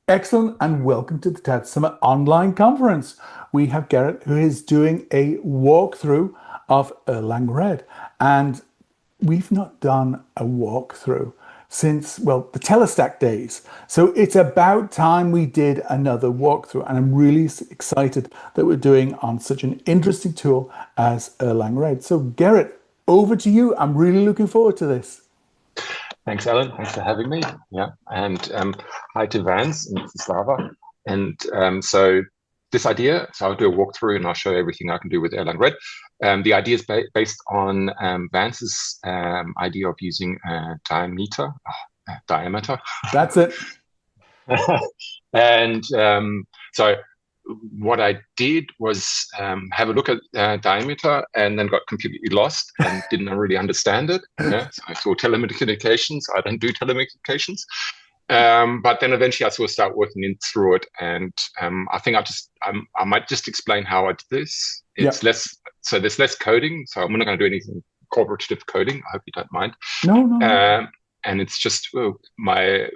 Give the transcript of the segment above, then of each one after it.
Excellent, and welcome to the TED Summit online conference. We have Gerrit who is doing a walkthrough of Erlang RED, and we've not done a walkthrough since, well, the Telestack days. So it's about time we did another walkthrough, and I'm really excited that we're doing on such an interesting tool as Erlang RED. So Gerrit, over to you. I'm really looking forward to this. Thanks, Alan. Thanks for having me. Yeah, and hi to Vance and Slava. And so this idea, so I'll do a walkthrough and I'll show you everything I can do with Erlang RED. The idea is based on Vance's idea of using diameter. That's it. And so what I did was have a look at diameter and then got completely lost and didn't really understand it. Yeah? So I saw telecommunications. I don't do telecommunications. But then eventually I sort of start working through it. And I think I might just explain how I did this. It's less, so there's less coding. So I'm not going to do anything cooperative coding. I hope you don't mind. No. And it's just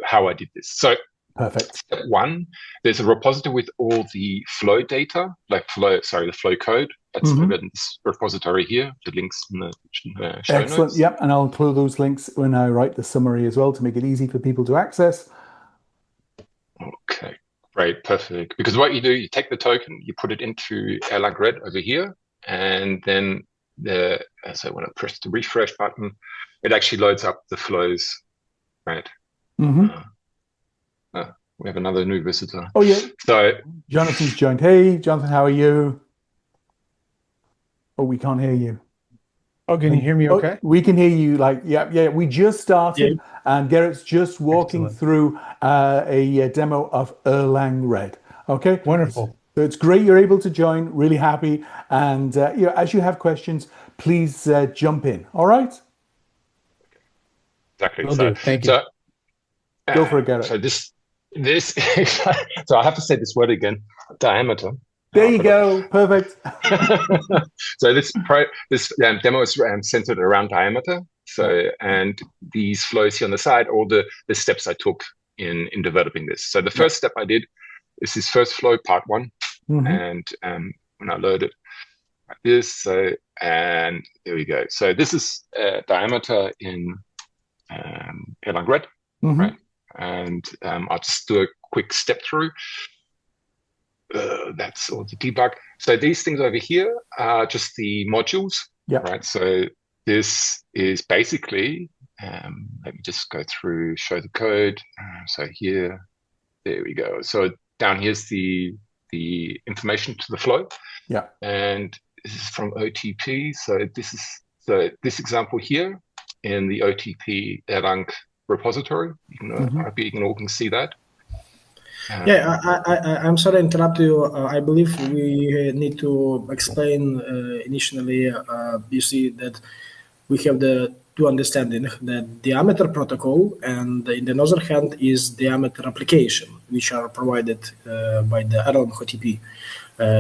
how I did this. So perfect. Step one, there's a repository with all the flow data, the flow code. That's in this repository here. The links in the show Excellent. notes. Yep, and I'll include those links when I write the summary as well to make it easy for people to access. Okay, great, perfect. Because what you do, you take the token, you put it into Erlang RED over here, and then so when I press the refresh button, it actually loads up the flows, right? We have another new visitor. Oh, yeah. So Jonathan's joined. Hey, Jonathan, how are you? Oh, we can't hear you. Oh, can you hear me okay? We can hear you. Yeah. We just started, and Gerrit's just walking through a demo of Erlang RED. Okay? Wonderful. So it's great you're able to join. Really happy. And as you have questions, please jump in. All right? Exactly. Will do. Thank you. Go for it, Gerrit. So this so I have to say this word again, diameter. There you go. Perfect. So this demo is centered around diameter. So, and these flows here on the side, all the steps I took in developing this. So the first step I did is this first flow, part one. And when I load it like this, so, and there we go. So this is diameter in Erlang RED, right? And I'll just do a quick step through. That's all the debug. So these things over here are just the modules, right? So this is basically, let me just go through, show the code. So here, there we go. So down here's the information to the flow. Yeah. And this is from OTP. So this example here in the OTP Erlang repository. You can all see that. I'm sorry to interrupt you. I believe we need to explain initially. You see that we have the two understanding, the diameter protocol, and in the other hand is diameter application, which are provided by the Erlang HTTP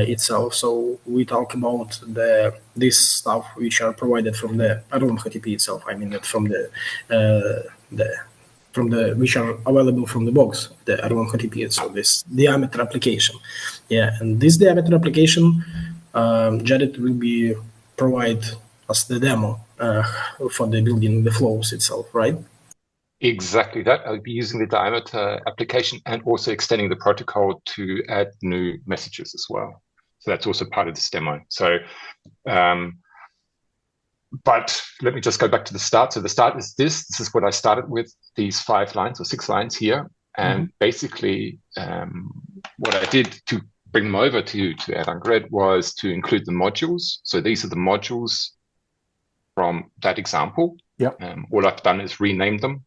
itself. So we talk about this stuff which are provided from the Erlang HTTP itself. I mean that from which are available from the box, the Erlang HTTP, so this diameter application. Yeah, and this diameter application, Gerrit will be provide as the demo for the building the flows itself, right? Exactly that. I'll be using the diameter application and also extending the protocol to add new messages as well. So that's also part of this demo. So, but let me just go back to the start. So the start is this. This is what I started with, these 5 lines or 6 lines here. And basically what I did to bring them over to Erlang RED was to include the modules. So these are the modules from that example. All I've done is rename them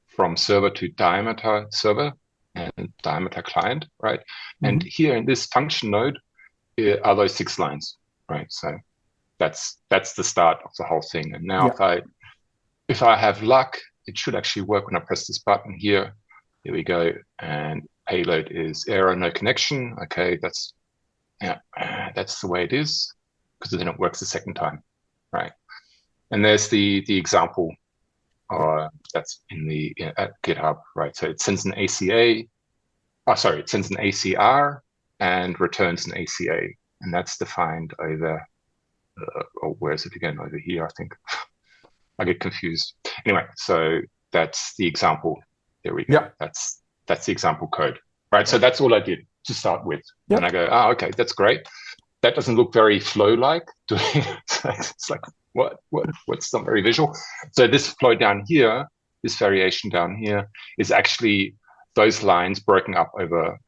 from server to diameter server and diameter client, right? And here in this function node are those 6 lines, right? So that's the start of the whole thing. And now if I have luck, it should actually work when I press this button here. Here we go. And payload is error, no connection. Okay, that's the way it is, because then it works the second time, right? And there's the example that's in the at GitHub, right? So it sends an ACA sorry, it sends an ACR and returns an ACA, and that's defined over, where is it again? Over here, I think. I get confused. Anyway, so that's the example. There we go. Yep. That's the example code, right? So that's all I did to start with. Yep. And I go, okay, that's great. That doesn't look very flow-like. It's like, what's not very visual. So this flow down here, this variation down here, is actually those lines broken up over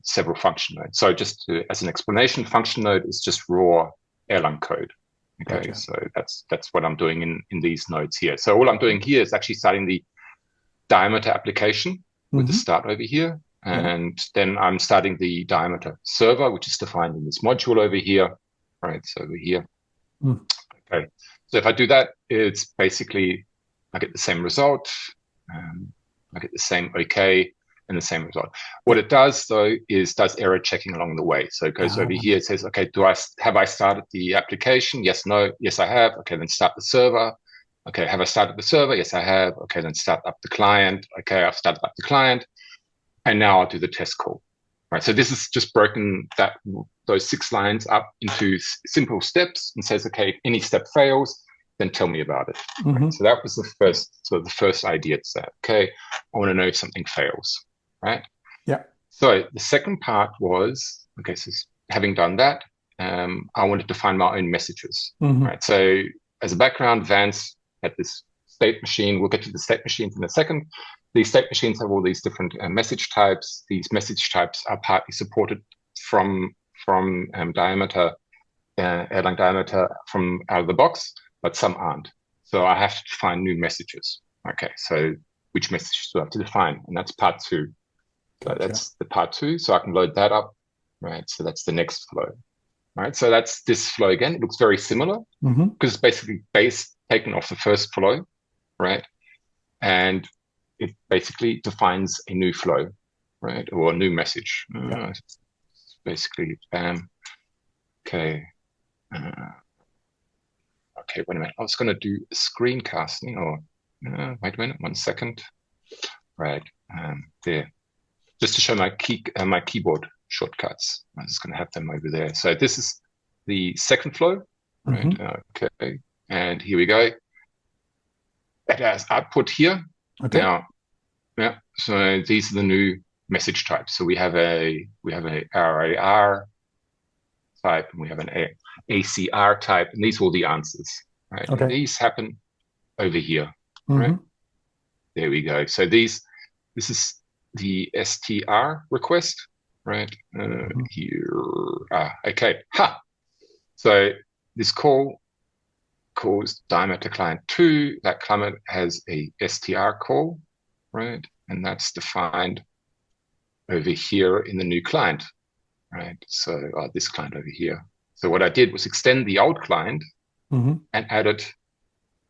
several function nodes. So just as an explanation, function node is just raw Erlang code. Okay, Gotcha. so that's what I'm doing in these nodes here. So all I'm doing here is actually starting the diameter application with the start over here. And then I'm starting the diameter server, which is defined in this module over here, right? So over here. Okay, so if I do that, it's basically, I get the same result. I get the same OK and the same result. What it does, though, is does error checking along the way. So it goes over here, it says, okay, have I started the application? Yes, no. Yes, I have. Okay, then start the server. Okay, have I started the server? Yes, I have. Okay, then start up the client. Okay, I've started up the client. And now I'll do the test call. Right. So this is just broken those 6 lines up into simple steps and says, okay, if any step fails, then tell me about it. Right? So that was the first idea. It's that, okay, I want to know if something fails. Right. Yeah. So the second part was, okay, so having done that, I wanted to find my own messages. Right. So as a background, Vance had this state machine. We'll get to the state machines in a second. These state machines have all these different message types. These message types are partly supported from diameter, Erlang diameter from out of the box, but some aren't. So I have to define new messages. Okay, so which messages do I have to define? And that's part 2. So that's the part 2. So I can load that up, right? So that's the next flow, right? So that's this flow again. It looks very similar because it's basically taken off the first flow, right? And it basically defines a new flow, right? Or a new message. Basically, okay. Okay, wait a minute. I was going to do a screencasting or, wait a minute, 1 second. Right, there. Just to show my keyboard shortcuts. I'm just going to have them over there. So this is the second flow, right? Okay, and here we go. It has output here. Okay. Now, yeah. So these are the new message types. So we have a RAR type, and we have an ACR type, and these are all the answers, right? Okay. And these happen over here, right? There we go. So this is the STR request, right? Here. Okay. So this call calls diameter client 2. That client has a STR call, right? And that's defined over here in the new client, right? So this client over here. So what I did was extend the old client and added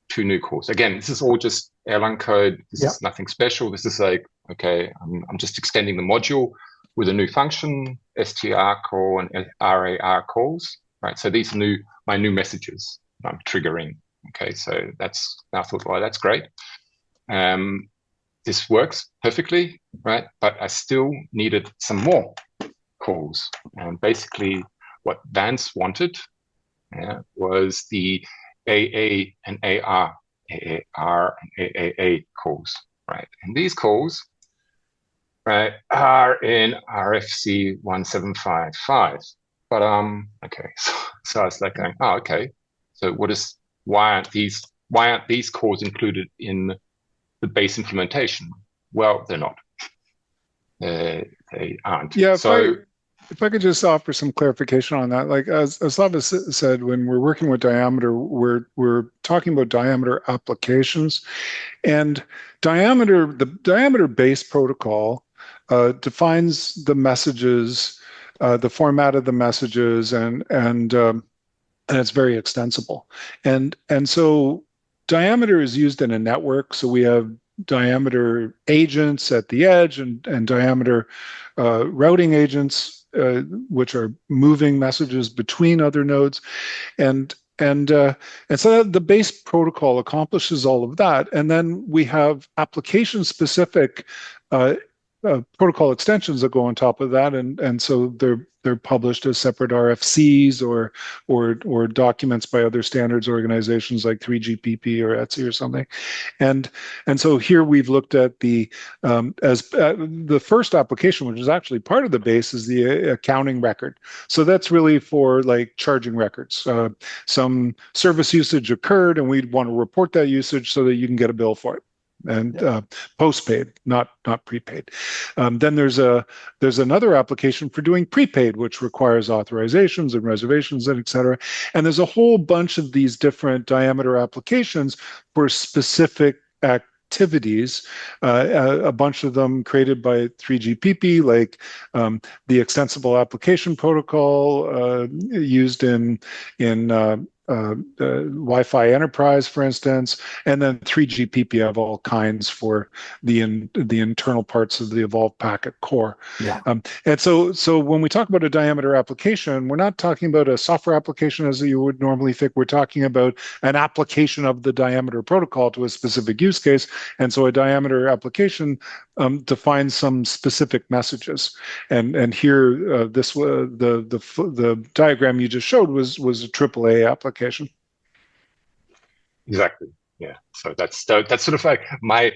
2 new calls. Again, this is all just Erlang code. This is nothing special. This is like, okay, I'm just extending the module with a new function, STR call and RAR calls, right? So these are my new messages I'm triggering. Okay, so I thought, well, that's great. This works perfectly, right? But I still needed some more calls. And basically what Vance wanted was the AA and AR and AAA calls, right? And these calls, right, are in RFC 1755. But okay, so I was like going, oh, okay. So why aren't these calls included in the base implementation? Well, they're not. They aren't. Yeah. So if I could just offer some clarification on that, like as Slava said, when we're working with diameter, we're talking about diameter applications, and the diameter base protocol defines the messages, the format of the messages, and it's very extensible. And so diameter is used in a network. So we have diameter agents at the edge and diameter routing agents, which are moving messages between other nodes. And so the base protocol accomplishes all of that. And then we have application specific protocol extensions that go on top of that, and so they're published as separate RFCs or documents by other standards organizations like 3GPP or ETSI or something. And so here we've looked at the the first application, which is actually part of the base, is the accounting record. So that's really for like charging records. Some service usage occurred, and we'd want to report that usage so that you can get a bill for it. And postpaid, not prepaid. Then there's another application for doing prepaid, which requires authorizations and reservations and et cetera. And there's a whole bunch of these different diameter applications for specific activities, a bunch of them created by 3GPP, like the extensible application protocol used in Wi-Fi enterprise, for instance, and then 3GPP have all kinds for the internal parts of the evolved packet core. Yeah. And so when we talk about a diameter application, we're not talking about a software application as you would normally think. We're talking about an application of the diameter protocol to a specific use case. And so a diameter application defines some specific messages. And here, the diagram you just showed was a AAA application. Exactly. Yeah. So that's sort of like my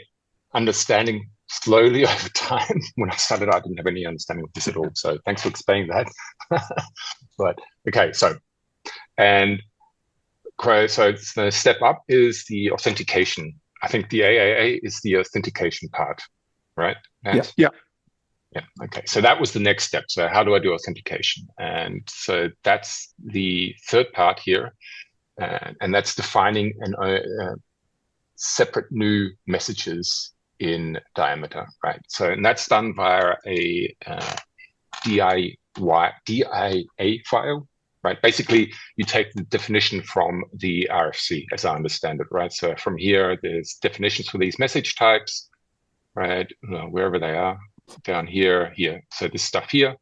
understanding slowly over time. When I started, I didn't have any understanding of this at all. So thanks for explaining that. But okay, so the step up is the authentication. I think the AAA is the authentication part, right? Yeah. Yeah. Okay. So that was the next step. So how do I do authentication? And so that's the third part here, and that's defining separate new messages in diameter, right? So and that's done via a DIA file, right? Basically, you take the definition from the RFC, as I understand it, right? So from here, there's definitions for these message types, right? Wherever they are. Down here. So this stuff here,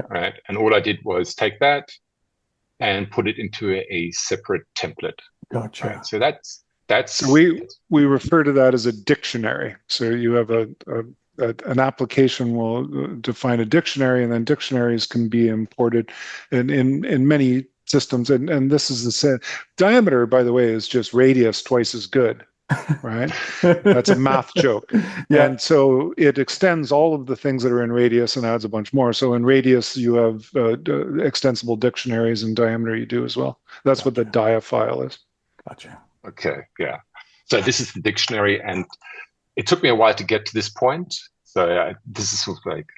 right? And all I did was take that and put it into a separate template. Gotcha. Right? So that's so we refer to that as a dictionary. So you have an application will define a dictionary, and then dictionaries can be imported in many systems. And this is the diameter, by the way, is just radius twice as good. Right? That's a math joke. Yeah. And so it extends all of the things that are in radius and adds a bunch more. So in radius, you have extensible dictionaries, and diameter you do as well. That's what the dia file is. Gotcha. Okay, yeah. So this is the dictionary, and it took me a while to get to this point. So this is sort of like,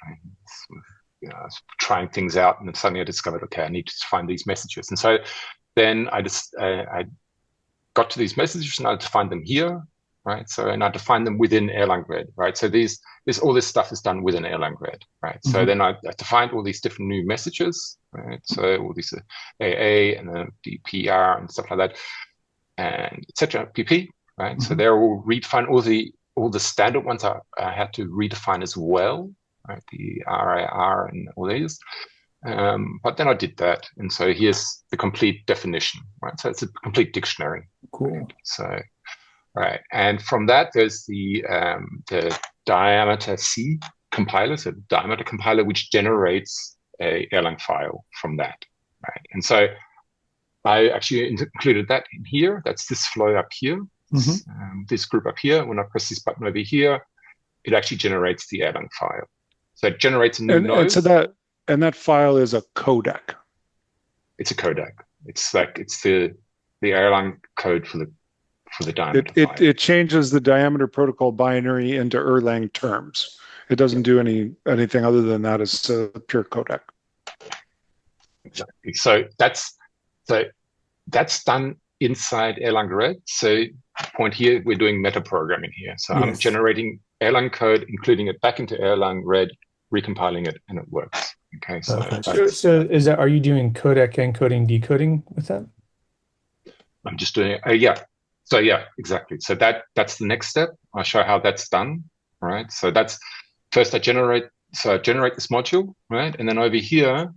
trying things out, and then suddenly I discovered, okay, I need to find these messages. And so then I got to these messages, and I defined them here, right? So, and I defined them within Erlang RED, right? So all this stuff is done within Erlang RED, right? Mm-hmm. So then I defined all these different new messages, right? So all these AA and then DPR and stuff like that, and etc. PP, right? Mm-hmm. So they're all redefined. All the standard ones I had to redefine as well, right? The RIR and all these. But then I did that, and so here's the complete definition, right? So it's a complete dictionary. Cool. So, right, and from that there's the diameter C compiler, so the diameter compiler, which generates a Erlang file from that, right? And so I actually included that in here. That's this flow up here, this group up here. When I press this button over here, it actually generates the Erlang file. So it generates a new node. And that file is a codec. It's a codec. It's the Erlang code for the diameter file. It changes the diameter protocol binary into Erlang terms. It doesn't do anything other than that. It's a pure codec. Exactly. So that's done inside Erlang RED. So point here, we're doing metaprogramming here. So I'm generating Erlang code, including it back into Erlang RED, recompiling it, and it works. Okay, so are you doing codec encoding decoding with that? I'm just doing So exactly. So that's the next step. I'll show how that's done. Right. So that's first I generate this module, right? And then over here,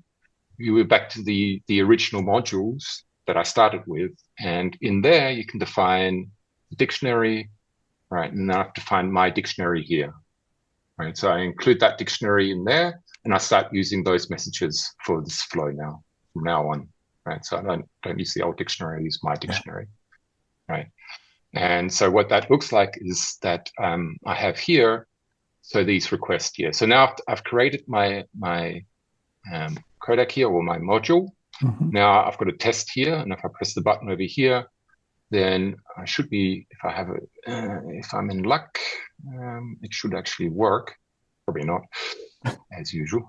you were back to the original modules that I started with. And in there you can define the dictionary, right? And then I have to find my dictionary here. right? So I include that dictionary in there, and I start using those messages for this flow now, from now on, right? So I don't use the old dictionary, I use my dictionary, right? And so what that looks like is that I have here, so these requests here. So now I've created my codec here, or my module. Now I've got a test here, and if I press the button over here, then I should be, if I'm in luck, it should actually work. Probably not, as usual.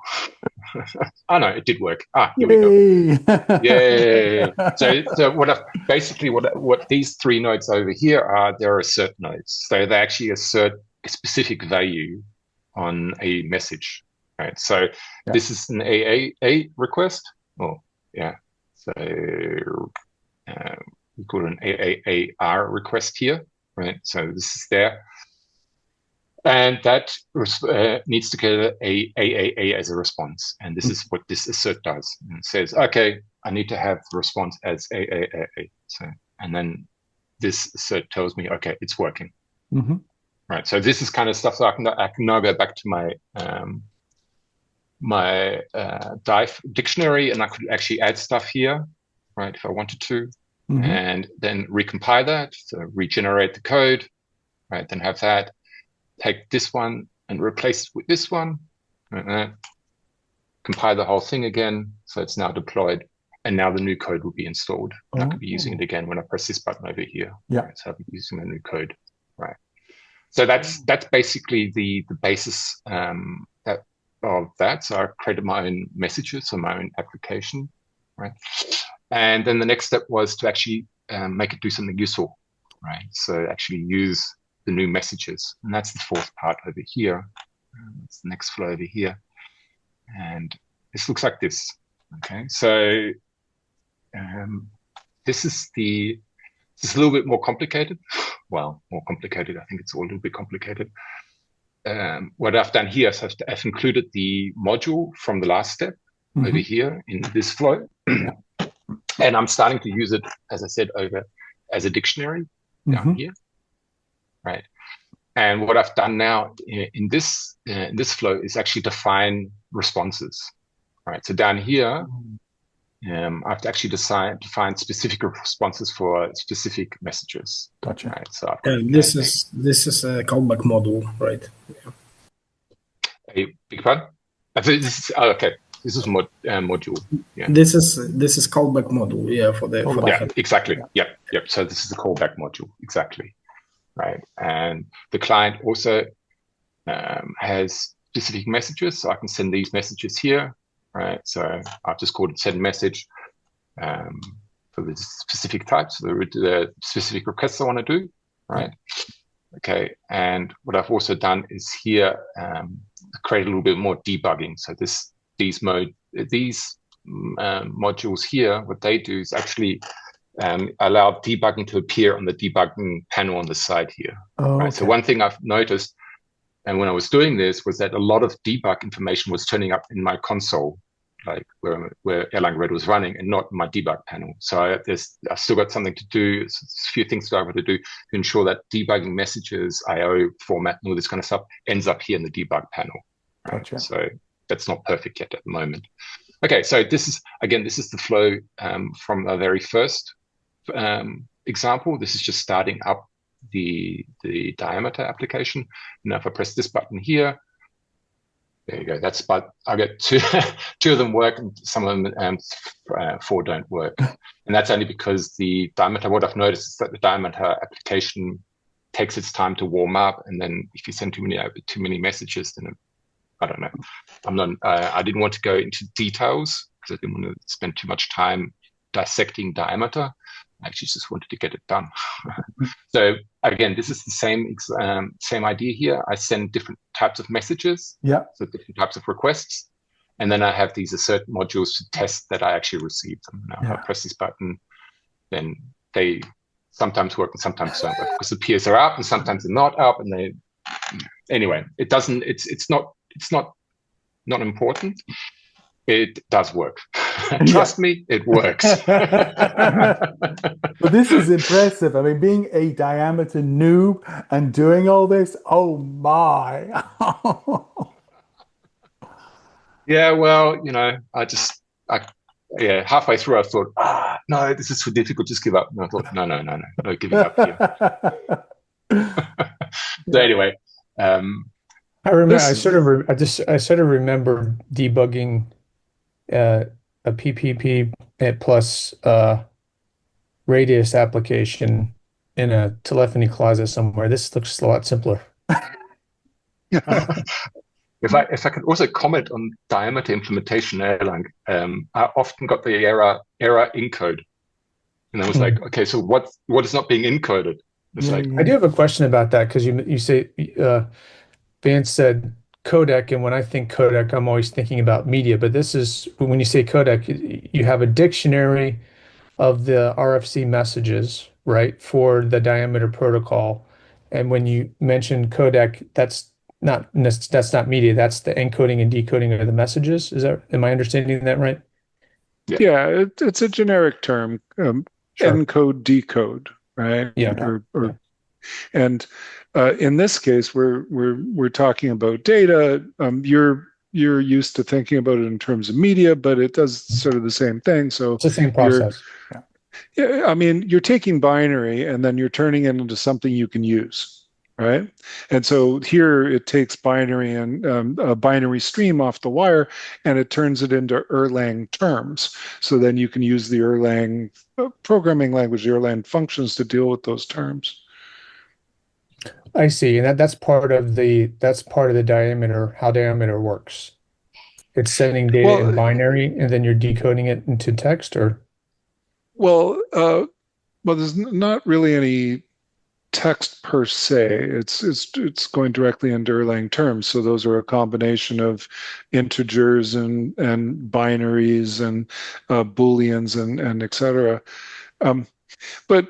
Oh no, it did work. Here we go. Yay! So what these three nodes over here are, they're assert nodes. So they actually assert a specific value on a message, right? So this is an AAA request. Oh, yeah. So we call it an AAAR request here, right? So this is there. And that needs to get a AAA as a response. And this is what this assert does. And it says, okay, I need to have the response as AAA. So, and then this assert tells me, okay, it's working. Right. So this is kind of stuff. So I can now go back to my dive dictionary, and I could actually add stuff here, right, if I wanted to, and then recompile that, so regenerate the code, right, then have that, take this one and replace it with this one, compile the whole thing again, so it's now deployed, and now the new code will be installed. And I could be using it again when I press this button over here. Right? So I'll be using the new code, right? So that's basically the basis of that. So I created my own messages, so my own application, right? And then the next step was to actually make it do something useful, right? So actually use the new messages, and that's the fourth part over here. That's the next flow over here, and this looks like this. Okay, so this is a little bit more complicated. Well, more complicated. I think it's all a little bit complicated. What I've done here is I've included the module from the last step over here in this flow. And I'm starting to use it, as I said, over as a dictionary down here, right? And what I've done now in this flow is actually define responses, right? So down here, I've actually defined specific responses for specific messages. Gotcha. Right? So this is a callback module, right? A big pardon? Okay. This is module. Yeah. This is callback module. Yeah, for the exactly. Yep. So this is the callback module. Exactly. Right. And the client also has specific messages, so I can send these messages here. Right. So I've just called it send message for the specific types, the specific requests I want to do. Right. Okay. And what I've also done is here create a little bit more debugging. So these modules here, what they do is actually allow debugging to appear on the debugging panel on the side here. Right? So one thing I've noticed, and when I was doing this, was that a lot of debug information was turning up in my console, like where Erlang RED was running, and not in my debug panel. So I've still got something to do, a few things to be able to do to ensure that debugging messages, I/O format, and all this kind of stuff ends up here in the debug panel. Right? Gotcha. So that's not perfect yet at the moment. Okay, so this is the flow from the very first example. This is just starting up the diameter application. Now if I press this button here, there you go. I get two of them work, and some of them 4 don't work. And that's only because the diameter, what I've noticed is that the diameter application takes its time to warm up, and then if you send too many messages, then I don't know. I didn't want to go into details because I didn't want to spend too much time dissecting diameter. I actually just wanted to get it done. So again, this is the same idea here. I send different types of messages. Yeah. So different types of requests. And then I have these assert modules to test that I actually received them. Now if I press this button, then they sometimes work and sometimes don't work because the peers are up and sometimes they're not up. And anyway, it's not important. It does work. Trust me, it works. But this is impressive. I mean, being a diameter noob and doing all this, oh my. Yeah, well, yeah, halfway through I thought, no, this is too difficult, just give up. And I thought, no giving up here. So anyway, I remember. this, I sort of remember debugging a PPP plus radius application in a telephony closet somewhere. This looks a lot simpler. if I could also comment on diameter implementation in Erlang, I often got the error encode, and I was like, okay, so what is not being encoded? It's like, I do have a question about that because you say Vance said codec, and when I think codec, I'm always thinking about media. But this is when you say codec, you have a dictionary of the RFC messages, right, for the diameter protocol. And when you mention codec, that's not media. That's the encoding and decoding of the messages. Am I understanding that right? Yeah, it's a generic term, Sure. encode, decode, right? Yeah. And in this case, we're talking about data. You're used to thinking about it in terms of media, but it does sort of the same thing. So It's the same process. Yeah, I mean, you're taking binary and then you're turning it into something you can use, right? And so here it takes binary and a binary stream off the wire, and it turns it into Erlang terms. So then you can use the Erlang programming language, the Erlang functions to deal with those terms. I see, and that's part of the diameter, how diameter works. It's sending data in binary, and then you're decoding it into text, or well, there's not really any text per se. It's going directly into Erlang terms. So those are a combination of integers and binaries and booleans and etc. But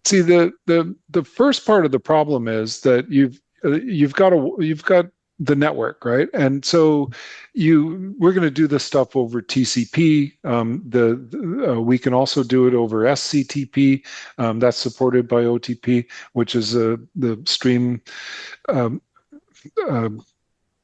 see, the first part of the problem is that you've got the network, right? And so we're going to do this stuff over TCP. We can also do it over SCTP. That's supported by OTP, which is the stream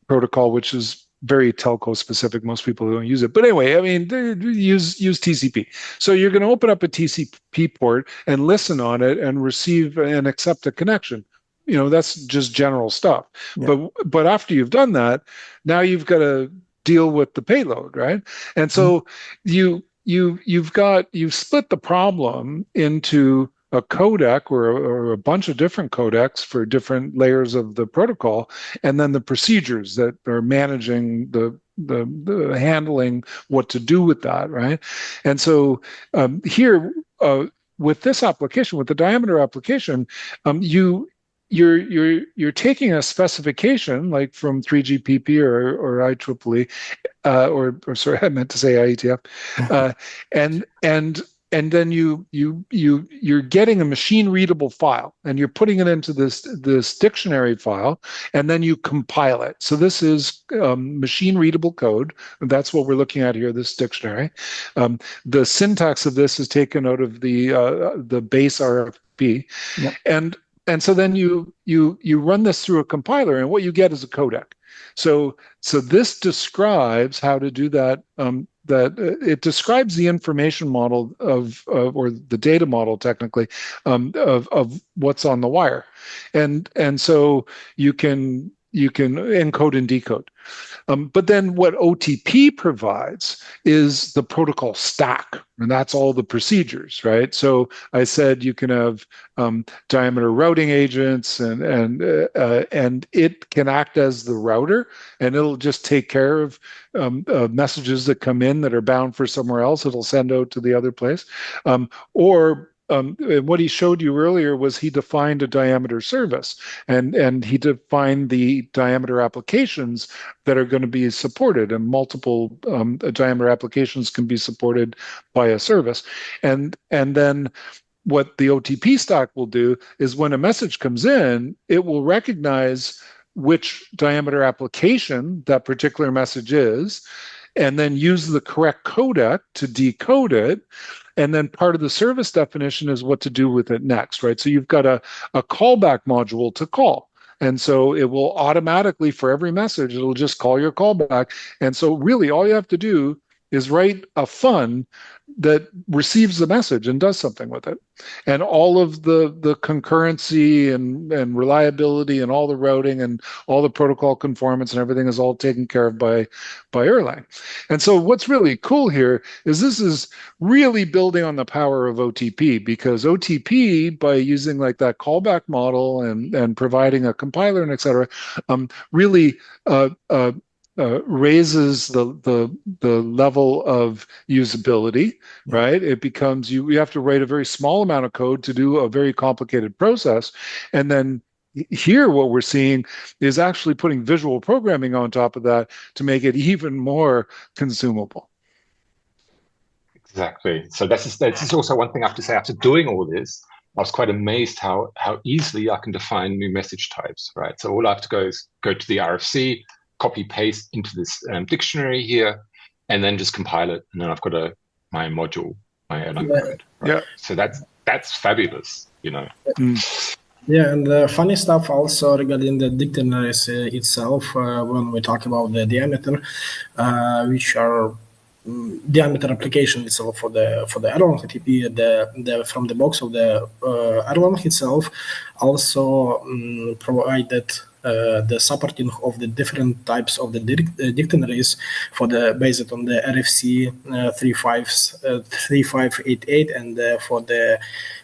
protocol, which is very telco specific. Most people don't use it. But anyway, I mean, use TCP. So you're going to open up a TCP port and listen on it and receive and accept a connection. That's just general stuff. Yeah. But after you've done that, now you've got to deal with the payload, right? And so you've split the problem into a codec or a bunch of different codecs for different layers of the protocol, and then the procedures that are managing the handling what to do with that, right? And so here with this application, with the diameter application, you're taking a specification like from 3GPP or IEEE, or sorry, I meant to say IETF, and then you're getting a machine readable file and you're putting it into this dictionary file, and then you compile it. So this is machine readable code. That's what we're looking at here, this dictionary. The syntax of this is taken out of the base RFP. Yep. And so then you run this through a compiler, and what you get is a codec. So this describes how to do that. It describes the information model or the data model technically of what's on the wire, and so you can encode and decode. But then what OTP provides is the protocol stack, and that's all the procedures, right? So I said you can have diameter routing agents, and it can act as the router, and it'll just take care of messages that come in that are bound for somewhere else. It'll send out to the other place, what he showed you earlier was he defined a diameter service, and he defined the diameter applications that are going to be supported, and multiple diameter applications can be supported by a service. And then what the OTP stack will do is when a message comes in, it will recognize which diameter application that particular message is, and then use the correct codec to decode it. And then part of the service definition is what to do with it next, right? So you've got a callback module to call. And so it will automatically, for every message, it'll just call your callback. And so really all you have to do is write a fun that receives the message and does something with it. And all of the concurrency and reliability and all the routing and all the protocol conformance and everything is all taken care of by Erlang. And so what's really cool here is this is really building on the power of OTP, because OTP, by using like that callback model and providing a compiler and et cetera, really raises the level of usability, right? It becomes you have to write a very small amount of code to do a very complicated process, and then here what we're seeing is actually putting visual programming on top of that to make it even more consumable. Exactly. So this is also one thing I have to say. After doing all this, I was quite amazed how easily I can define new message types, right? So all I have to go is go to the RFC, copy paste into this dictionary here, and then just compile it, and then I've got my module, my Erlang code. Right? Yeah. So that's fabulous, you know. Yeah, and the funny stuff also regarding the dictionaries itself, when we talk about the diameter, which are diameter application itself for the Erlang HTTP, the from the box of the Erlang itself, also provided the supporting of the different types of the dictionaries for the based on the RFC 3588 and for the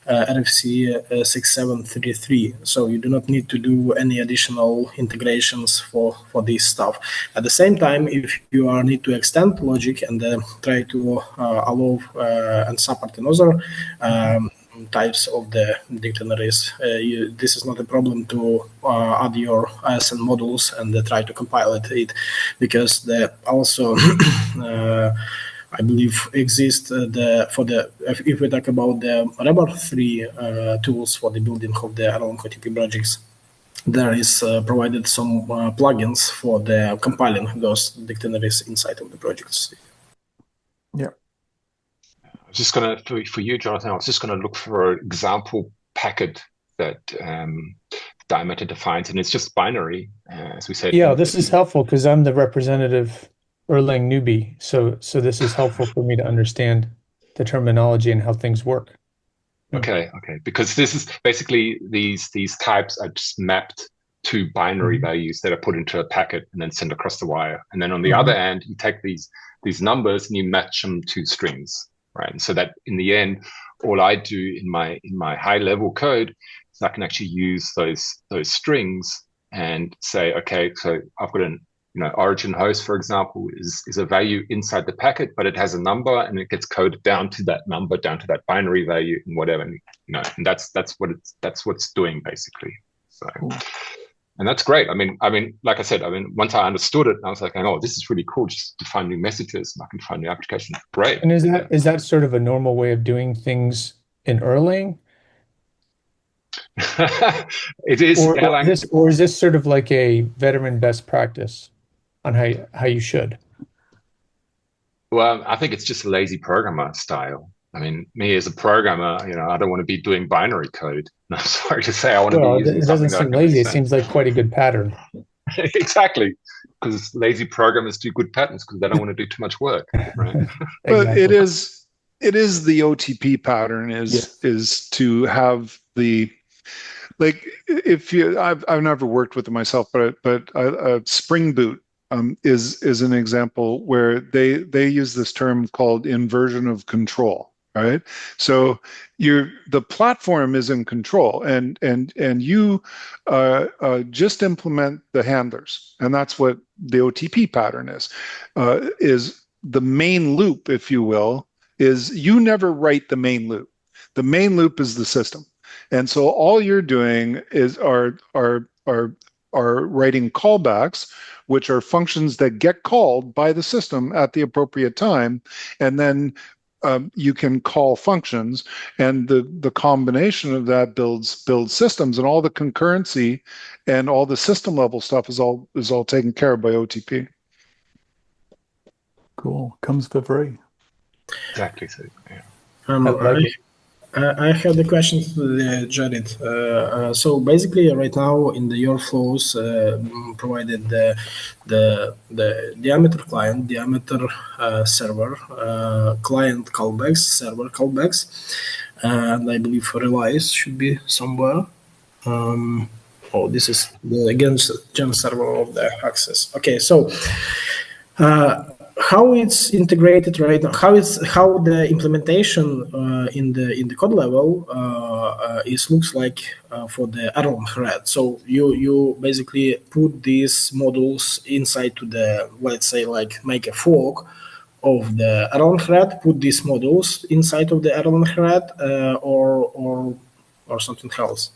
RFC 6733. So you do not need to do any additional integrations for this stuff. At the same time, if you need to extend logic and try to allow and support another types of the dictionaries, this is not a problem to add your ISN modules and try to compile it because also I believe exist if we talk about the Rebel 3 tools for the building of the Erlang OTP projects, there is provided some plugins for the compiling those dictionaries inside of the projects. Yeah. I was just going to, for you, Jonathan, I was just going to look for an example packet that diameter defines, and it's just binary, as we said. Yeah, this is helpful because I'm the representative Erlang newbie, so this is helpful for me to understand the terminology and how things work. Okay, because this is basically these types are just mapped to binary values that are put into a packet and then sent across the wire. And then on the other end, you take these numbers and you match them to strings, right? And so that in the end, all I do in my high level code is I can actually use those strings and say, okay, so I've got an origin host, for example, is a value inside the packet, but it has a number and it gets coded down to that number, down to that binary value and whatever, and that's what it's doing basically. So, and that's great. I mean, like I said, once I understood it, I was like, oh, this is really cool. Just to find new messages and I can find new applications. Great. And is that sort of a normal way of doing things in Erlang? It is. Or is this sort of like a veteran best practice on how you should? Well, I think it's just a lazy programmer style. I mean, me as a programmer, I don't want to be doing binary code. I'm sorry to say, I want to be using it doesn't seem lazy. It seems like quite a good pattern. Exactly, because lazy programmers do good patterns because they don't want to do too much work, right? But it is the OTP pattern is to have the, like, I've never worked with it myself, but Spring Boot is an example where they use this term called inversion of control, right? So the platform is in control, and you just implement the handlers, and that's what the OTP pattern is the main loop, if you will, is you never write the main loop. The main loop is the system. And so all you're doing is are writing callbacks, which are functions that get called by the system at the appropriate time, and then you can call functions, and the combination of that builds systems, and all the concurrency and all the system level stuff is all taken care of by OTP. Cool. Comes for free. Exactly. So yeah. I like it. I have the question to the Gerrit. So basically, right now in your flows, provided the diameter client, diameter server, client callbacks, server callbacks, and I believe relies should be somewhere. This is the gen server of the access. Okay, so how it's integrated right now, how the implementation in the code level is looks like for the Erlang RED. So you basically put these modules inside to the, let's say, like make a fork of the Erlang RED, put these modules inside of the Erlang RED, or something else.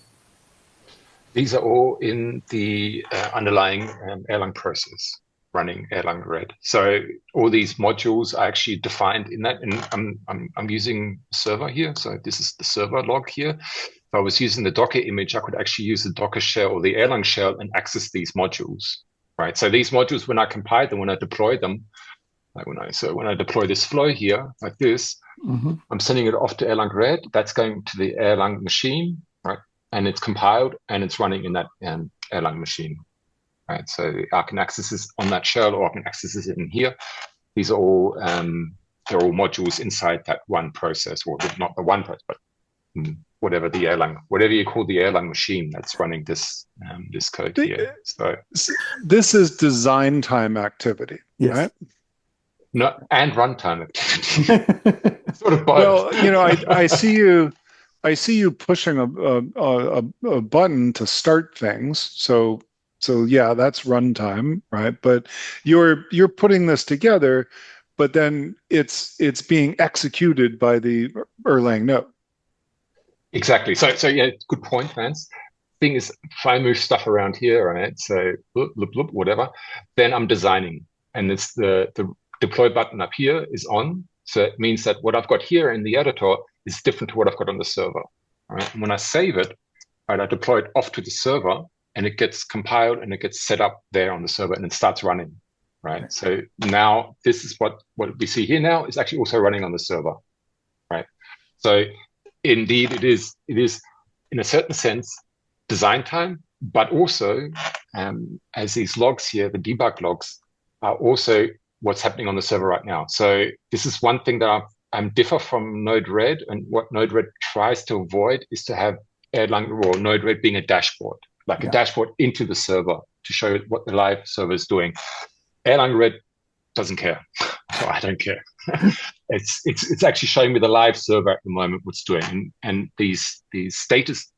These are all in the underlying Erlang process running Erlang RED. So all these modules are actually defined in that, and I'm using server here. So this is the server log here. If I was using the Docker image, I could actually use the Docker shell or the Erlang shell and access these modules, right? So these modules, when I compile them, when I deploy them, like when I deploy this flow here, like this, I'm sending it off to Erlang RED. That's going to the Erlang machine, right? And it's compiled and it's running in that Erlang machine, right? So I can access this on that shell, or I can access this in here. These are all they're all modules inside that one process, or not the one process, but whatever you call the Erlang machine that's running this this code here. So this is design time activity, yes. Right? No, and runtime activity. Sort of both. Well, I see you pushing a button to start things. So yeah, that's runtime, right? But you're putting this together, but then it's being executed by the Erlang node. Exactly. So yeah, good point, Vance. Thing is, if I move stuff around here, right? So bloop, bloop, bloop, whatever, then I'm designing, and it's the deploy button up here is on. So it means that what I've got here in the editor is different to what I've got on the server. Right? And when I save it, right, I deploy it off to the server, and it gets compiled and it gets set up there on the server, and it starts running. Right. So now this is what we see here now is actually also running on the server. Right. So indeed, it is in a certain sense design time, but also as these logs here, the debug logs are also what's happening on the server right now. So this is one thing that I'm differ from Node-RED, and what Node-RED tries to avoid is to have Erlang or Node-RED being a dashboard, like a dashboard into the server to show what the live server is doing. Erlang RED doesn't care. So I don't care. It's actually showing me the live server at the moment what's doing, and these status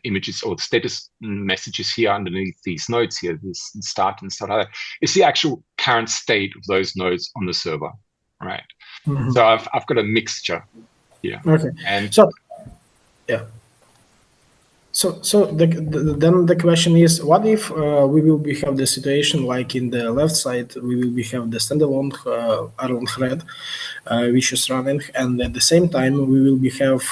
images or the status messages here underneath these nodes here, this start and stuff like that, is the actual current state of those nodes on the server, right? So I've got a mixture here. Okay. And so yeah. So then the question is, what if we will have the situation like in the left side, we will have the standalone Erlang RED, which is running, and at the same time we will have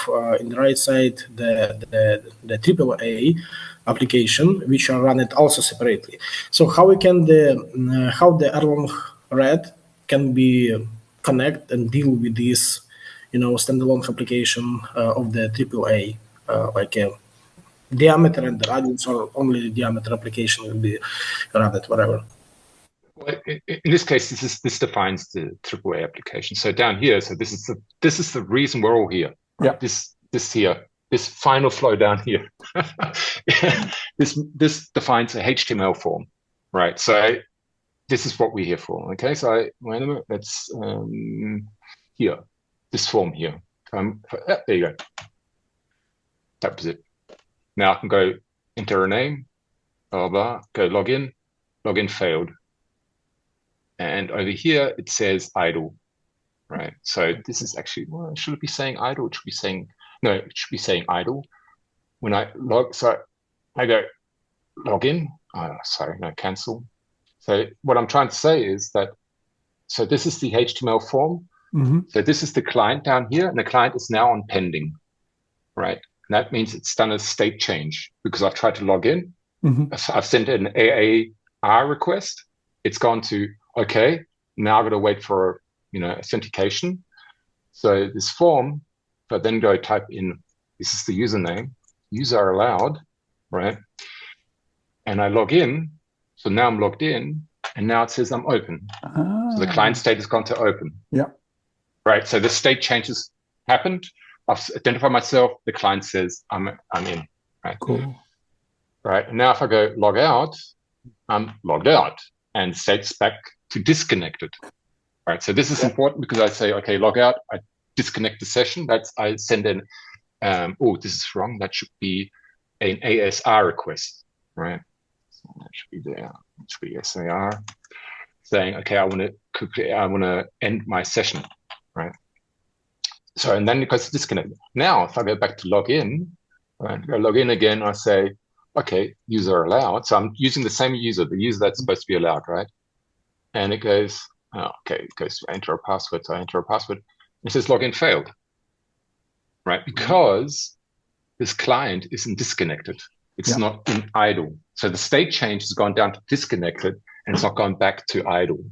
in the right side the AAA application, which are run it also separately. So how we can how the Erlang RED can be connect and deal with this, standalone application of the AAA, like a diameter and the radius, or only the diameter application will be run at whatever. Well, in this case, this defines the AAA application. So down here, so this is the reason we're all here. Right? Yeah. This here, this final flow down here. This defines a HTML form, right? So this is what we're here for. Okay, so wait a minute. Let's here, this form here. There you go. That was it. Now I can go enter a name, blah, blah, go login failed. And over here, it says idle, right? So this is actually, well, should it be saying idle? It should be saying, no, it should be saying idle. When I so I go login, cancel. So what I'm trying to say is that, so this is the HTML form. So this is the client down here, and the client is now on pending, right? And that means it's done a state change because I've tried to log in. I've sent an AAR request. It's gone to, okay, now I've got to wait for, authentication. So this form, if I then go type in, this is the username, user allowed, right? And I log in. So now I'm logged in, and now it says I'm open. So the client state has gone to open. Yeah. Right. So the state changes happened. I've identified myself. The client says I'm in. Right. Cool. Right. And now if I go log out, I'm logged out, and state's back to disconnected. Right. So this is important because I say, okay, log out. I disconnect the session. I send in. Oh, this is wrong. That should be an ASR request. Right. So that should be there. It should be SAR saying, okay, I want to end my session. Right. So, and then it goes to disconnect. Now, if I go back to log in, right, I log in again, I say, okay, user allowed. So I'm using the same user, the user that's supposed to be allowed, right? And it goes, it goes to enter a password. So I enter a password. It says login failed, right? Because this client isn't disconnected. It's not in idle. So the state change has gone down to disconnected, and it's not gone back to idle,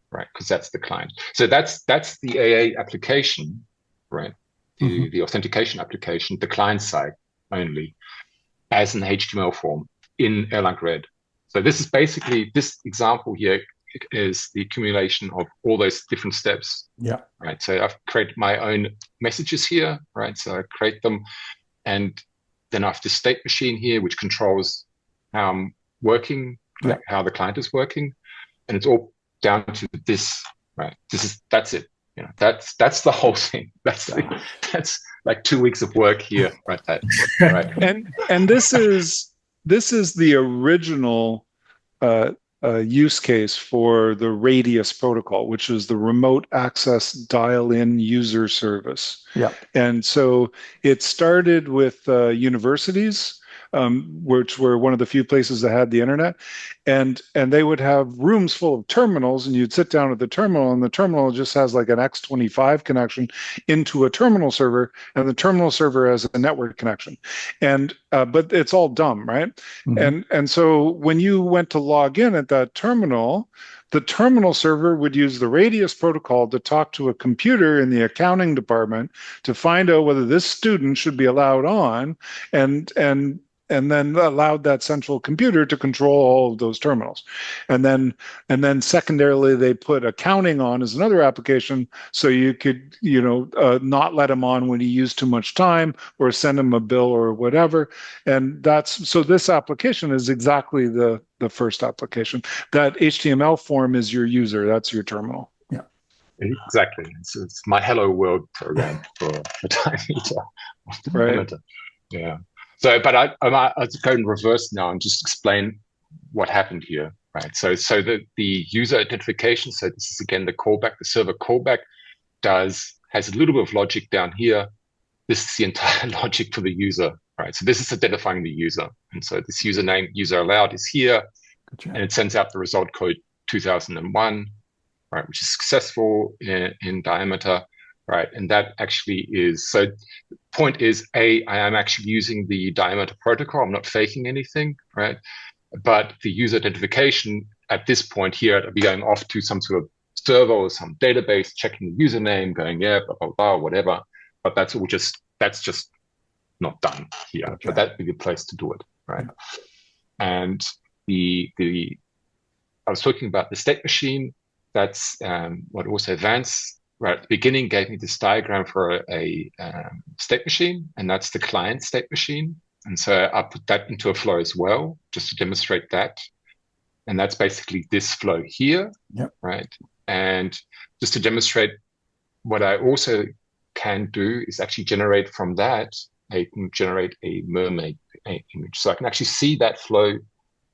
right? Because that's the client. So that's the AA application, right? The authentication application, the client side only, as an HTML form in Erlang RED. So this is basically, this example here is the accumulation of all those different steps. Yeah. Right. So I've created my own messages here, right? So I create them, and then I have the state machine here, which controls how I'm working, right? How the client is working, and it's all down to this, right? That's it. That's the whole thing. That's like 2 weeks of work here, right? Right. And this is the original use case for the Radius protocol, which is the remote access dial-in user service. Yeah. And so it started with universities, which were one of the few places that had the internet, and they would have rooms full of terminals, and you'd sit down at the terminal, and the terminal just has like an X25 connection into a terminal server, and the terminal server has a network connection, and but it's all dumb, right? And so when you went to log in at that terminal, the terminal server would use the Radius protocol to talk to a computer in the accounting department to find out whether this student should be allowed on, and then allowed that central computer to control all of those terminals. And then secondarily, they put accounting on as another application, so you could, not let him on when he used too much time, or send him a bill or whatever. And so this application is exactly the first application. That HTML form is your user, that's your terminal. Yeah. Exactly. It's my Hello World program for time meter. Right. Yeah. So, but I'll go in reverse now and just explain what happened here, right? So the user identification, so this is again the callback, the server callback has a little bit of logic down here. This is the entire logic for the user, right? So this is identifying the user. And so this username, user allowed, is here. And it sends out the result code 2001, right, which is successful in diameter. Right, and that actually is, so the point is, I am actually using the diameter protocol. I'm not faking anything, right? But the user identification at this point here, I'll be going off to some sort of server or some database, checking the username, going, yeah, blah, blah, blah, whatever. But that's just not done here. Okay. But that'd be the place to do it, right? And I was talking about the state machine. That's what also advanced. Right at the beginning gave me this diagram for a state machine, and that's the client state machine. And so I put that into a flow as well, just to demonstrate that. And that's basically this flow here, right? And just to demonstrate what I also can do is actually generate from that, I can generate a mermaid image. So I can actually see that flow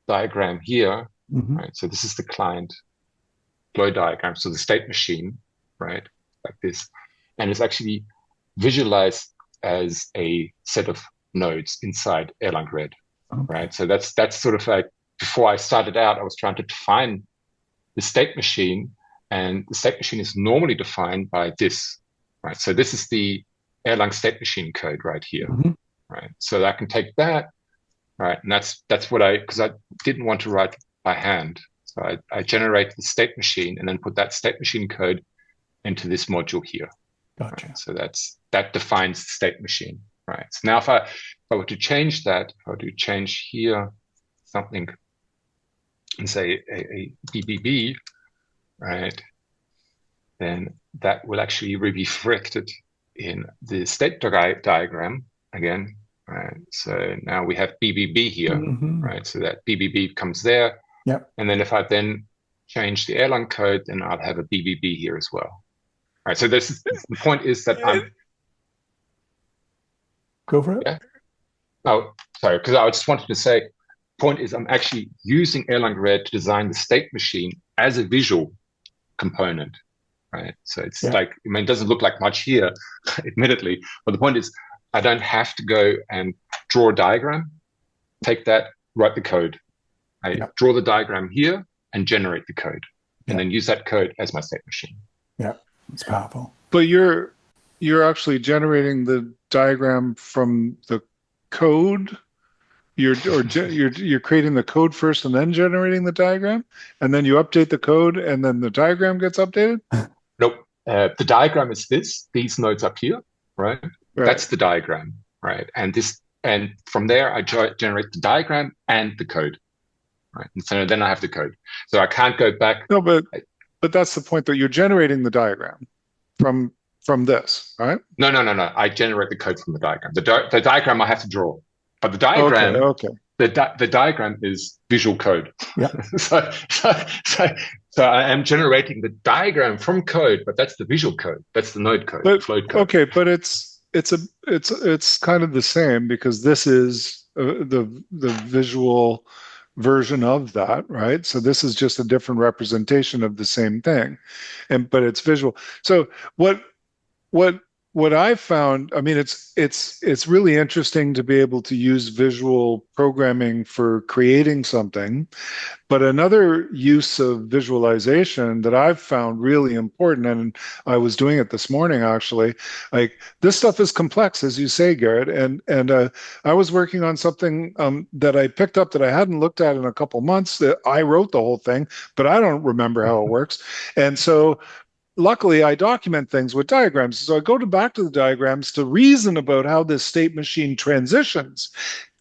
diagram here, right? So this is the client flow diagram. So the state machine, right? Like this, and it's actually visualized as a set of nodes inside Erlang RED, right? So that's sort of like, before I started out, I was trying to define the state machine, and the state machine is normally defined by this, right? So this is the Erlang state machine code right here, right? So I can take that, right? And that's what because I didn't want to write by hand. So I generate the state machine and then put that state machine code into this module here. Gotcha. Right? So that defines the state machine, right? So now if I were to change that, if I were to change here something and say a BBB, right, then that will actually be reflected in the state diagram again, right? So now we have BBB here, right? So that BBB comes there. Yep. And then if I then change the Erlang code, then I'll have a BBB here as well. Right. So the point is that I'm. Go for it. Yeah. Oh, sorry. Because I just wanted to say, point is I'm actually using Erlang RED to design the state machine as a visual component. Right. So it's like, I mean, it doesn't look like much here, admittedly. But the point is, I don't have to go and draw a diagram, take that, write the code. I draw the diagram here and generate the code, and then use that code as my state machine. Yeah, it's powerful. But you're actually generating the diagram from the code. You're creating the code first and then generating the diagram, and then you update the code, and then the diagram gets updated. Nope. The diagram is these nodes up here, right? That's the diagram, right? And from there I generate the diagram and the code, right? And so then I have the code. So I can't go back. No, but that's the point, that you're generating the diagram from this, right? No. I generate the code from the diagram. The diagram I have to draw, but the diagram, the diagram is visual code. Yeah. So I am generating the diagram from code, but that's the visual code. That's the node code, the float code. Okay, but it's kind of the same, because this is the visual version of that, right? So this is just a different representation of the same thing, but it's visual. So what I found, I mean, it's really interesting to be able to use visual programming for creating something. But another use of visualization that I've found really important, and I was doing it this morning actually, like this stuff is complex, as you say, Gerrit, and I was working on something that I picked up that I hadn't looked at in a couple months. That I wrote the whole thing, but I don't remember how it works, and so. Luckily, I document things with diagrams. So I go back to the diagrams to reason about how this state machine transitions.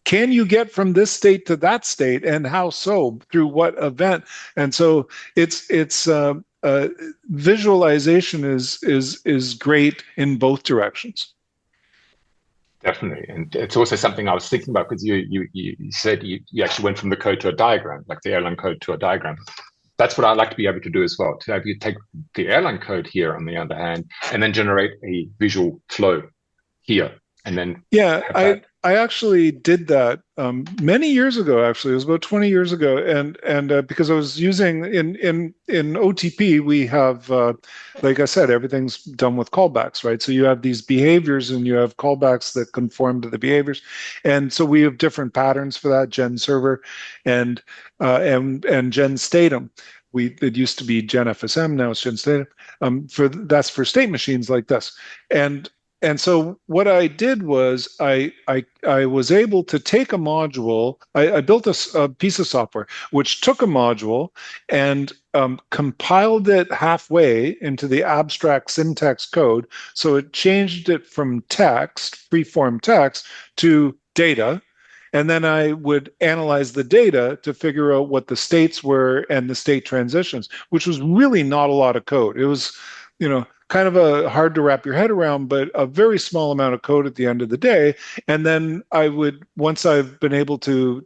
Can you get from this state to that state, and how so, through what event? And so it's visualization is great in both directions. Definitely, and it's also something I was thinking about, because you said you actually went from the code to a diagram, like the Erlang code to a diagram. That's what I'd like to be able to do as well, to have you take the Erlang code here, on the other hand, and then generate a visual flow here. And then I actually did that many years ago. Actually, it was about 20 years ago, and because I was using in OTP, we have like I said, everything's done with callbacks, right? So you have these behaviors, and you have callbacks that conform to the behaviors, and so we have different patterns for that: gen server and gen statum. It used to be gen FSM, now it's gen statum. That's for state machines like this, and so what I did was I was able to take a module. I built a piece of software which took a module and compiled it halfway into the abstract syntax code. So it changed it from text, free-form text, to data. And then I would analyze the data to figure out what the states were and the state transitions, which was really not a lot of code. It was, kind of hard to wrap your head around, but a very small amount of code at the end of the day. And then I would, once I've been able to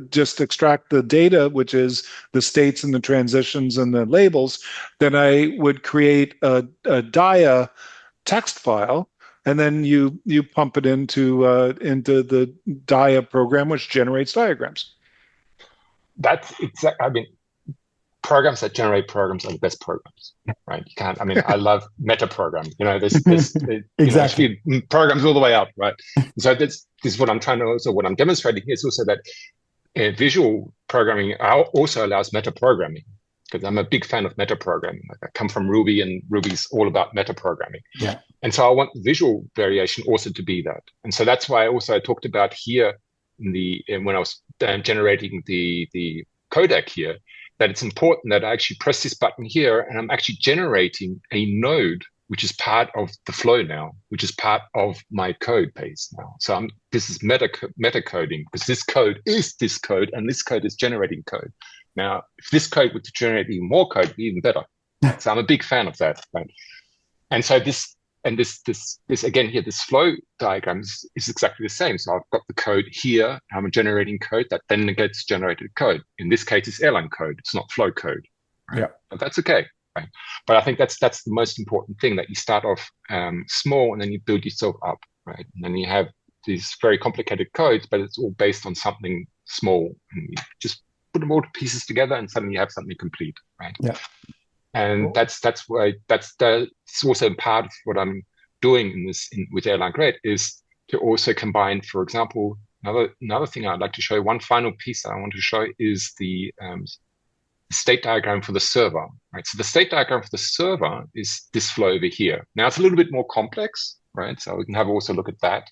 just extract the data, which is the states and the transitions and the labels, then I would create a dia text file, and then you pump it into the dia program, which generates diagrams. That's exactly. I mean, programs that generate programs are the best programs, right? You can't. I mean, I love meta programming. There's exactly programs all the way up, right? So this is what I'm trying to also. What I'm demonstrating here is also that visual programming also allows meta programming, because I'm a big fan of meta programming. Like, I come from Ruby, and Ruby's all about meta programming. Yeah. And so I want visual variation also to be that. And so that's why I talked about here when I was generating the codec here, that it's important that I actually press this button here and I'm actually generating a node, which is part of the flow now, which is part of my code base now. So this is meta coding, because this code is this code and this code is generating code. Now, if this code were to generate even more code, it'd be even better. So I'm a big fan of that. Right? And so this again here, this flow diagram is exactly the same. So I've got the code here, I'm generating code that then gets generated code. In this case, it's Erlang code, it's not flow code. Right? Yeah. But that's okay. Right? But I think that's the most important thing, that you start off small and then you build yourself up, right? And then you have these very complicated codes, but it's all based on something small, and you just put them all pieces together and suddenly you have something complete, right? Yeah. And that's also part of what I'm doing with Erlang RED, is to also combine, for example, another thing I'd like to show. One final piece I want to show is the state diagram for the server, right? So the state diagram for the server is this flow over here. Now it's a little bit more complex, right? So we can have also look at that.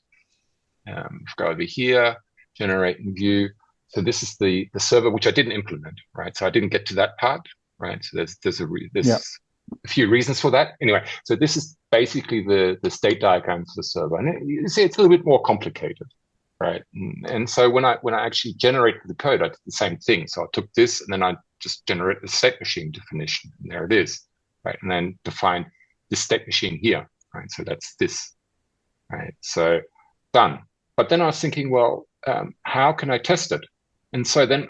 Go over here, generate and view. So this is the server, which I didn't implement, right? So I didn't get to that part, right? So there's a few reasons for that. Anyway, so this is basically the state diagram for the server, and you see it's a little bit more complicated, right? And so when I actually generated the code, I did the same thing. So I took this and then I just generate the state machine definition, and there it is, right? And then define this state machine here, right? So that's this, right? So done. But then I was thinking, well, how can I test it? And so then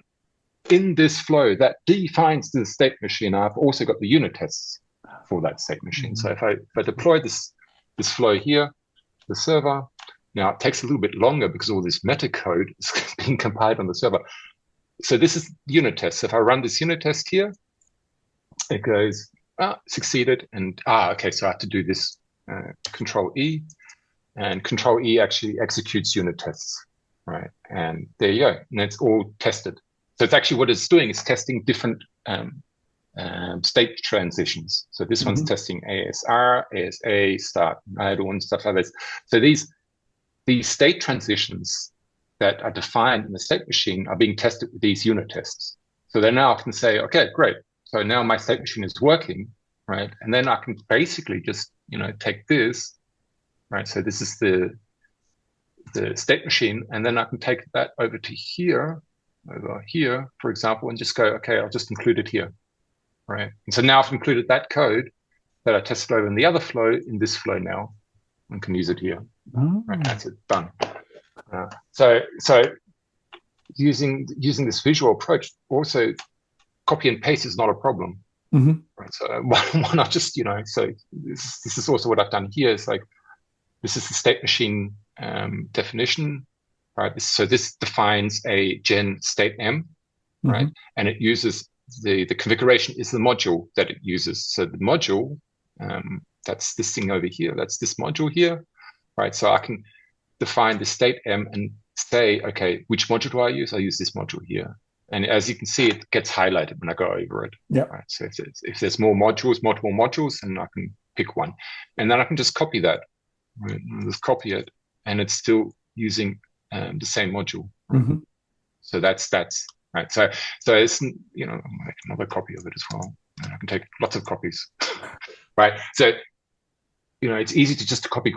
in this flow that defines the state machine, I've also got the unit tests for that state machine. So if I deploy this flow here, the server, now it takes a little bit longer because all this meta code is being compiled on the server. So this is unit test. So if I run this unit test here, it goes, succeeded, and okay, so I have to do this Control E, and Control E actually executes unit tests, right? And there you go, and it's all tested. So it's actually what it's doing is testing different state transitions. So this one's testing ASR, ASA, start, idle, and stuff like this. So these state transitions that are defined in the state machine are being tested with these unit tests. So then now I can say, okay, great. So now my state machine is working, right? And then I can basically just, take this, right? So this is the state machine, and then I can take that over here, for example, and just go, okay, I'll just include it here, right? And so now I've included that code that I tested over in the other flow in this flow now, and can use it here. Right? That's it, done. So using this visual approach, also copy and paste is not a problem. Right? So why not just, so this is also what I've done here. Is like, this is the state machine definition, right? So this defines a gen state M, right? And it uses the configuration is the module that it uses. So the module, that's this thing over here. That's this module here, right? So I can define the state M and say, okay, which module do I use? I use this module here. And as you can see, it gets highlighted when I go over it. Yeah. Right? So if there's multiple modules, then I can pick one. And then I can just copy that. Right? Just copy it, and it's still using the same module. Right? So that's right. So it's, I'll make another copy of it as well. And I can take lots of copies. Right. So it's easy to just copy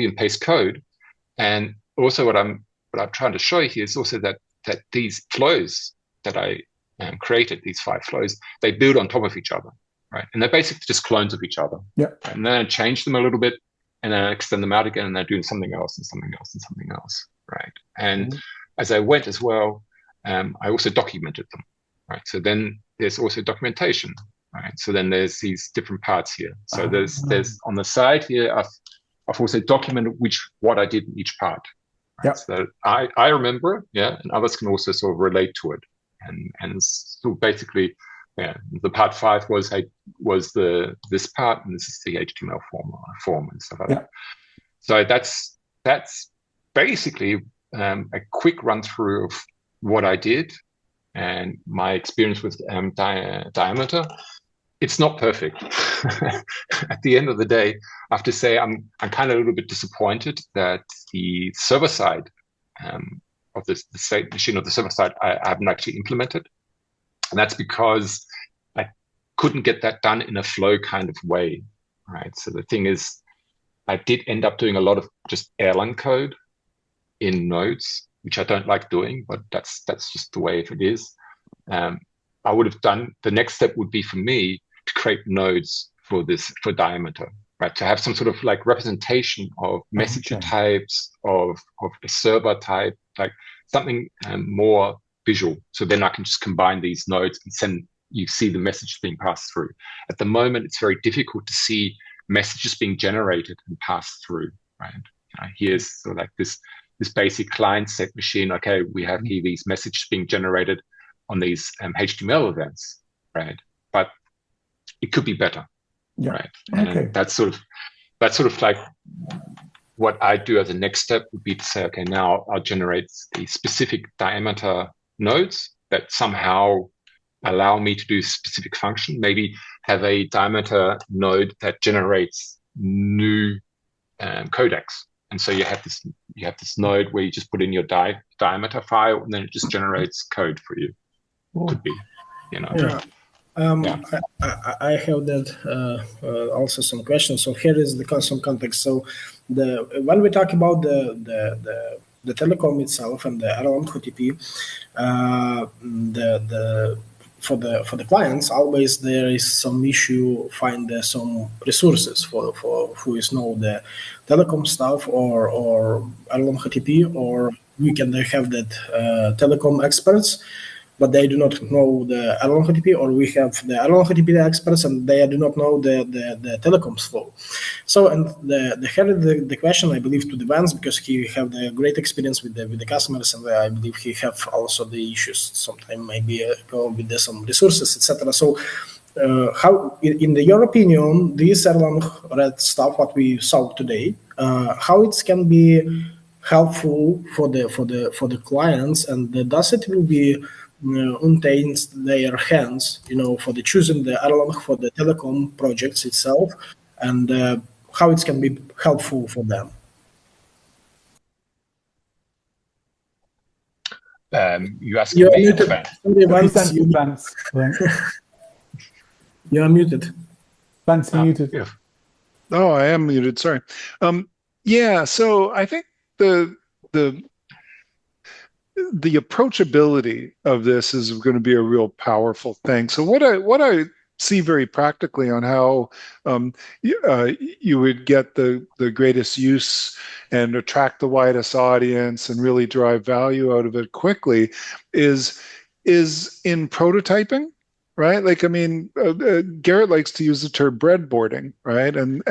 and paste code. And also what I'm trying to show here is also that these flows that I created, these 5 flows, they build on top of each other, right? And they're basically just clones of each other. Yeah. Right? And then I change them a little bit, and then I extend them out again, and they're doing something else and something else and something else, right? And as I went as well, I also documented them, right? So then there's also documentation, right? So then there's these different parts here. So there's on the side here, I've also documented what I did in each part. Right? Yeah. So I remember, and others can also sort of relate to it. And so basically, the part 5 was this part, and this is the HTML form and stuff like that. So that's basically a quick run through of what I did and my experience with Diameter. It's not perfect. At the end of the day, I have to say I'm kind of a little bit disappointed that the server side of the state machine, of the server side, I haven't actually implemented. And that's because I couldn't get that done in a flow kind of way, right? So the thing is, I did end up doing a lot of just Erlang code in nodes, which I don't like doing, but that's just the way it is. I would have done, the next step would be for me to create nodes for diameter, right? To have some sort of like representation of message types, of a server type, like something more visual. So then I can just combine these nodes and you see the message being passed through. At the moment, it's very difficult to see messages being generated and passed through, right? Here's sort of like this basic client set machine. Okay, we have here these messages being generated on these HTML events, right? But it could be better, right? And that's sort of like what I do as a next step would be to say, okay, now I'll generate the specific diameter nodes that somehow allow me to do a specific function. Maybe have a diameter node that generates new codecs. And so you have this node where you just put in your diameter file, and then it just generates code for you. Could be, Yeah. I have that also some questions. So here is some context. So when we talk about the telecom itself and the Erlang HTTP, for the clients, always there is some issue find some resources for who is know the telecom stuff or Erlang HTTP, or we can have that telecom experts, but they do not know the Erlang HTTP, or we have the Erlang HTTP experts and they do not know the telecoms flow. So, and the question, I believe, to the Vance, because he have the great experience with the customers, and I believe he have also the issues sometimes maybe go with some resources, etc. So, how, in your opinion, this Erlang RED stuff, what we saw today, how it can be helpful for the clients, and does it will be untaints their hands, for the choosing the Erlang for the telecom projects itself, and how it can be helpful for them? You asking me? Vance. You are muted. Vance, muted. Yeah. Oh, I am muted. Sorry. Yeah. So I think the approachability of this is going to be a real powerful thing. So what I see very practically on how you would get the greatest use and attract the widest audience and really drive value out of it quickly is in prototyping. Right, like, I mean, Gerrit likes to use the term breadboarding, right, and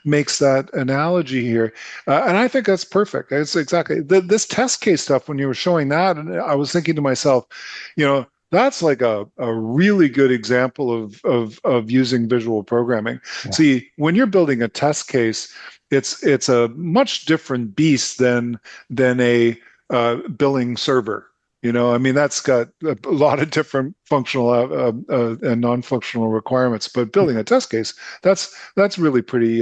makes that analogy here, and I think that's perfect. It's exactly this test case stuff. When you were showing that, and I was thinking to myself, that's like a really good example of using visual programming. Yeah. See, when you're building a test case, it's a much different beast than a billing server. I mean, that's got a lot of different functional and non-functional requirements. But building a test case, that's really pretty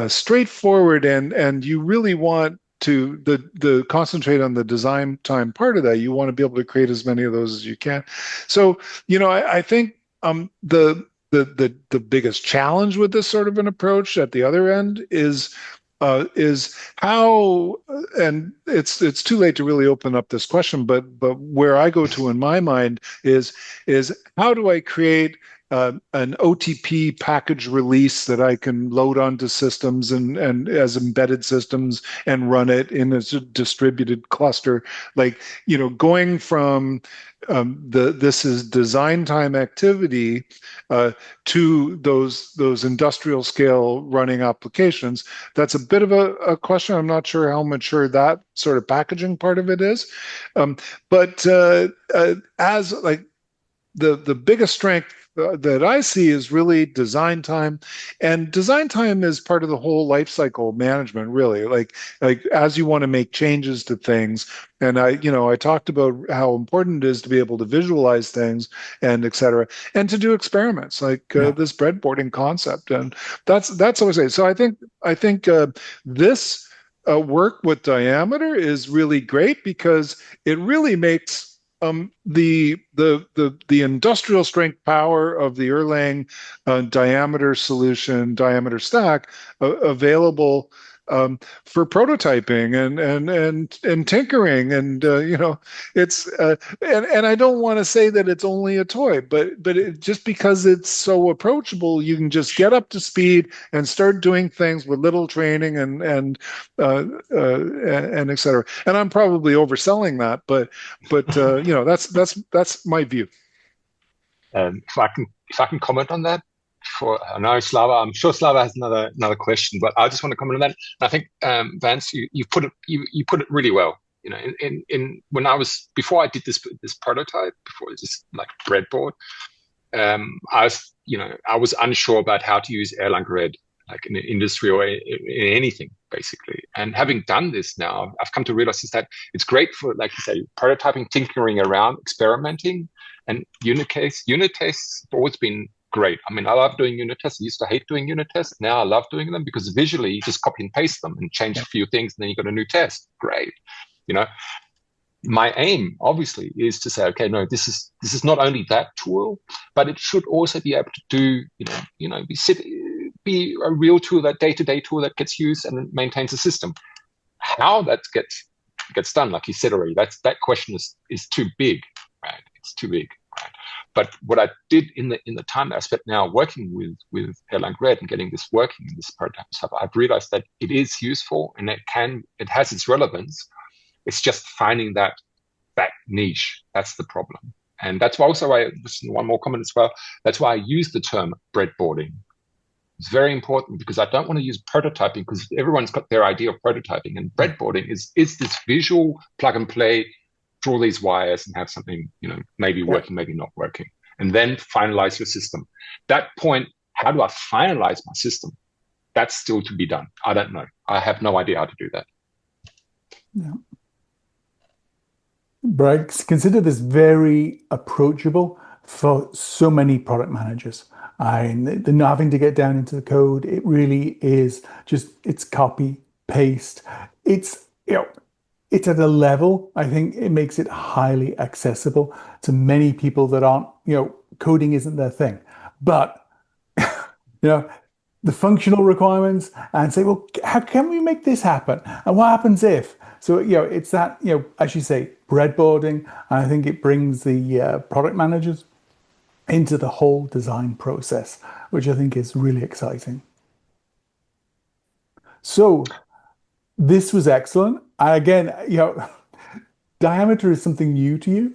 straightforward, and you really want to the concentrate on the design time part of that. You want to be able to create as many of those as you can. So, I think the biggest challenge with this sort of an approach at the other end is how, and it's too late to really open up this question, but where I go to in my mind is how do I create an OTP package release that I can load onto systems and as embedded systems and run it in a distributed cluster, like, going from this is design time activity to those industrial scale running applications. That's a bit of a question. I'm not sure how mature that sort of packaging part of it is, but as like the biggest strength that I see is really design time, and design time is part of the whole lifecycle management, really. Like as you want to make changes to things, and I talked about how important it is to be able to visualize things and et cetera, and to do experiments like this breadboarding concept, and that's what I say. So I think this work with Diameter is really great because it really makes the industrial strength power of the Erlang Diameter solution, Diameter stack, available for prototyping and tinkering, and it's and I don't want to say that it's only a toy, but just because it's so approachable, you can just get up to speed and start doing things with little training and et cetera. And I'm probably overselling that, but that's my view. If I can comment on that, I know Slava. I'm sure Slava has another question, but I just want to comment on that. I think Vance, you put it really well. When before I did this prototype, before this like breadboard, I was unsure about how to use Erlang RED, like in the industry or in anything basically. And having done this now, I've come to realize is that it's great for, like you say, prototyping, tinkering around, experimenting, and unit tests have always been great. I mean, I love doing unit tests. I used to hate doing unit tests. Now I love doing them because visually you just copy and paste them and change a few things, and then you got a new test. Great. My aim obviously is to say, okay, no, this is not only that tool, but it should also be able to do, be a real tool, that day-to-day tool that gets used and maintains the system. How that gets done, like you said already, that question is too big, right? It's too big. But what I did in the time that I spent now working with Erlang RED and getting this working in this prototype stuff, I've realized that it is useful and it has its relevance. It's just finding that niche. That's the problem. And that's why also one more comment as well. That's why I use the term breadboarding. It's very important because I don't want to use prototyping because everyone's got their idea of prototyping, and breadboarding is this visual plug and play, draw these wires and have something, maybe working, maybe not working, and then finalize your system. That point, how do I finalize my system? That's still to be done. I don't know. I have no idea how to do that. Yeah. But I consider this very approachable for so many product managers. They're not having to get down into the code. It really is just, it's copy, paste. It's at a level, I think it makes it highly accessible to many people that aren't, coding isn't their thing. But, the functional requirements and say, well, how can we make this happen? And what happens if? So, it's that, as you say, breadboarding. And I think it brings the product managers into the whole design process, which I think is really exciting. So this was excellent. And again, Diameter is something new to you.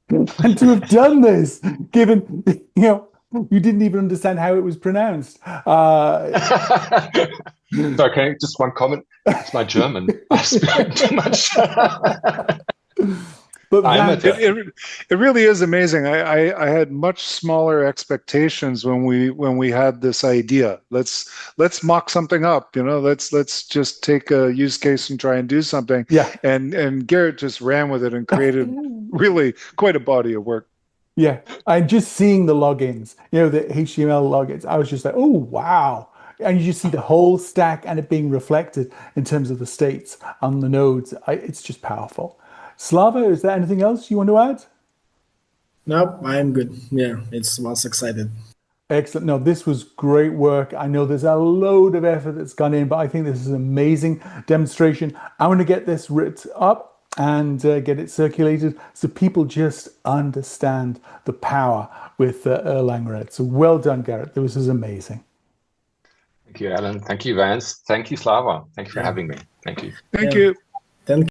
And to have done this, given, you didn't even understand how it was pronounced. Okay, just one comment. It's my German. I speak too much. But it really is amazing. I had much smaller expectations when we had this idea. Let's mock something up, let's just take a use case and try and do something. Yeah. And Gerrit just ran with it and created really quite a body of work. Yeah. And just seeing the logins, the HTML logins, I was just like, oh wow. And you just see the whole stack and it being reflected in terms of the states on the nodes. It's just powerful. Slava, is there anything else you want to add? No, I'm good. Yeah, was excited. Excellent. No, this was great work. I know there's a load of effort that's gone in, but I think this is an amazing demonstration. I want to get this written up and get it circulated so people just understand the power with Erlang RED. So well done, Gerrit. This is amazing. Thank you, Alan. Thank you, Vance. Thank you, Slava. Thank you for having me. Thank you. Thank you.